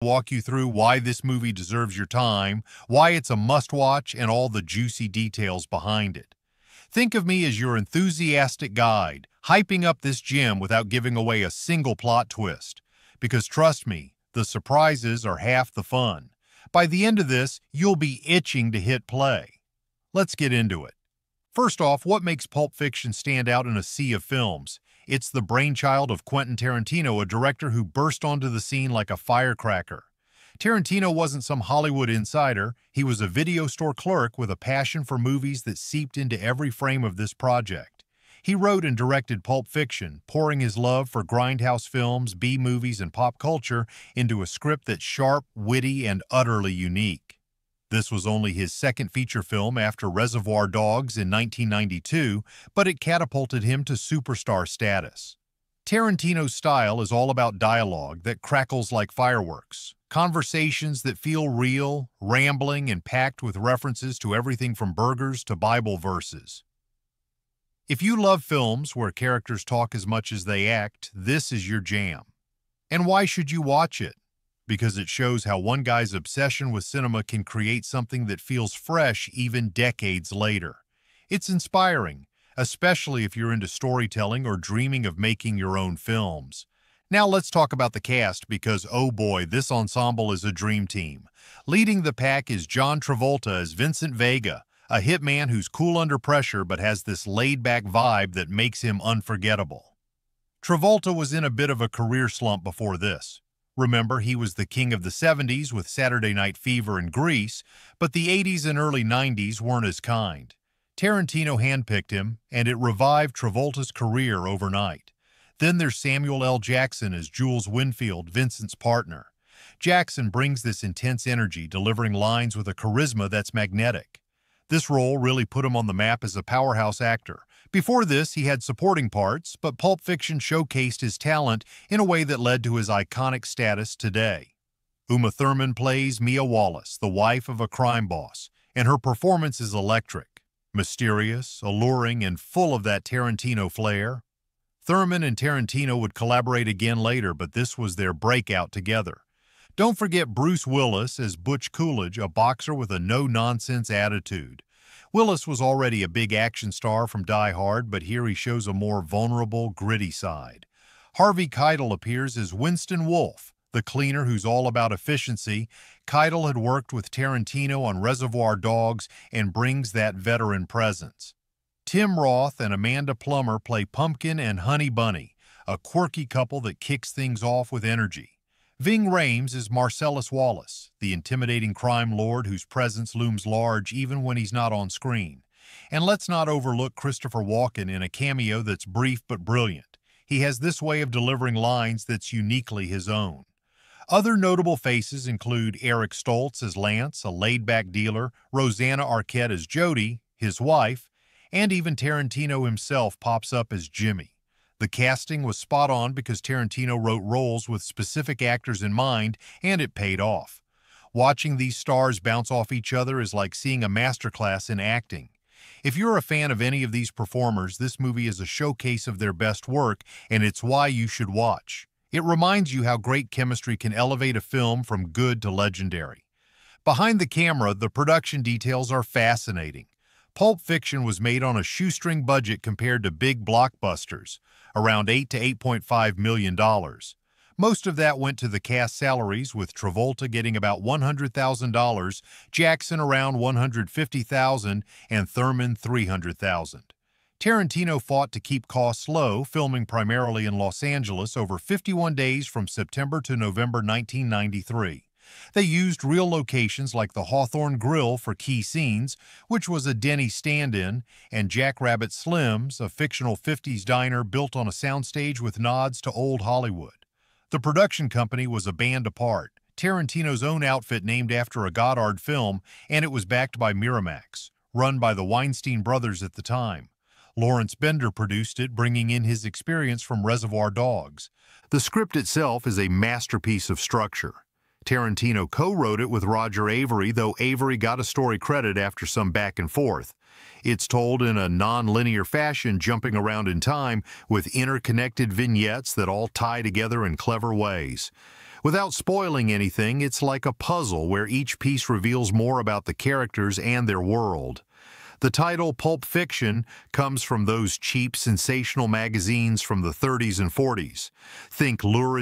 Walk you through why this movie deserves your time, why it's a must-watch, and all the juicy details behind it. Think of me as your enthusiastic guide, hyping up this gem without giving away a single plot twist. Because trust me, the surprises are half the fun. By the end of this, you'll be itching to hit play. Let's get into it. First off, what makes Pulp Fiction stand out in a sea of films? It's the brainchild of Quentin Tarantino, a director who burst onto the scene like a firecracker. Tarantino wasn't some Hollywood insider. He was a video store clerk with a passion for movies that seeped into every frame of this project. He wrote and directed Pulp Fiction, pouring his love for grindhouse films, B-movies, and pop culture into a script that's sharp, witty, and utterly unique. This was only his second feature film after Reservoir Dogs in 1992, but it catapulted him to superstar status. Tarantino's style is all about dialogue that crackles like fireworks, conversations that feel real, rambling, and packed with references to everything from burgers to Bible verses. If you love films where characters talk as much as they act, this is your jam. And why should you watch it? Because it shows how one guy's obsession with cinema can create something that feels fresh even decades later. It's inspiring, especially if you're into storytelling or dreaming of making your own films. Now let's talk about the cast because, oh boy, this ensemble is a dream team. Leading the pack is John Travolta as Vincent Vega, a hitman who's cool under pressure but has this laid-back vibe that makes him unforgettable. Travolta was in a bit of a career slump before this. Remember, he was the king of the 70s with Saturday Night Fever and Grease, but the 80s and early 90s weren't as kind. Tarantino handpicked him, and it revived Travolta's career overnight. Then there's Samuel L. Jackson as Jules Winfield, Vincent's partner. Jackson brings this intense energy, delivering lines with a charisma that's magnetic. This role really put him on the map as a powerhouse actor. Before this, he had supporting parts, but Pulp Fiction showcased his talent in a way that led to his iconic status today. Uma Thurman plays Mia Wallace, the wife of a crime boss, and her performance is electric, mysterious, alluring, and full of that Tarantino flair. Thurman and Tarantino would collaborate again later, but this was their breakout together. Don't forget Bruce Willis as Butch Coolidge, a boxer with a no-nonsense attitude. Willis was already a big action star from Die Hard, but here he shows a more vulnerable, gritty side. Harvey Keitel appears as Winston Wolfe, the cleaner who's all about efficiency. Keitel had worked with Tarantino on Reservoir Dogs and brings that veteran presence. Tim Roth and Amanda Plummer play Pumpkin and Honey Bunny, a quirky couple that kicks things off with energy. Ving Rhames is Marcellus Wallace, the intimidating crime lord whose presence looms large even when he's not on screen. And let's not overlook Christopher Walken in a cameo that's brief but brilliant. He has this way of delivering lines that's uniquely his own. Other notable faces include Eric Stoltz as Lance, a laid-back dealer, Rosanna Arquette as Jody, his wife, and even Tarantino himself pops up as Jimmy. The casting was spot on because Tarantino wrote roles with specific actors in mind, and it paid off. Watching these stars bounce off each other is like seeing a masterclass in acting. If you're a fan of any of these performers, this movie is a showcase of their best work, and it's why you should watch. It reminds you how great chemistry can elevate a film from good to legendary. Behind the camera, the production details are fascinating. Pulp Fiction was made on a shoestring budget compared to big blockbusters, around $8 to $8.5 million. Most of that went to the cast salaries, with Travolta getting about $100,000, Jackson around $150,000, and Thurman $300,000. Tarantino fought to keep costs low, filming primarily in Los Angeles over 51 days from September to November 1993. They used real locations like the Hawthorne Grill for key scenes, which was a Denny's stand-in, and Jackrabbit Slim's, a fictional 50s diner built on a soundstage with nods to old Hollywood. The production company was a band apart, Tarantino's own outfit named after a Godard film, and it was backed by Miramax, run by the Weinstein brothers at the time. Lawrence Bender produced it, bringing in his experience from Reservoir Dogs. The script itself is a masterpiece of structure. Tarantino co-wrote it with Roger Avary, though Avary got a story credit after some back and forth. It's told in a non-linear fashion, jumping around in time with interconnected vignettes that all tie together in clever ways. Without spoiling anything, it's like a puzzle where each piece reveals more about the characters and their world. The title Pulp Fiction comes from those cheap, sensational magazines from the 30s and 40s. Think lurid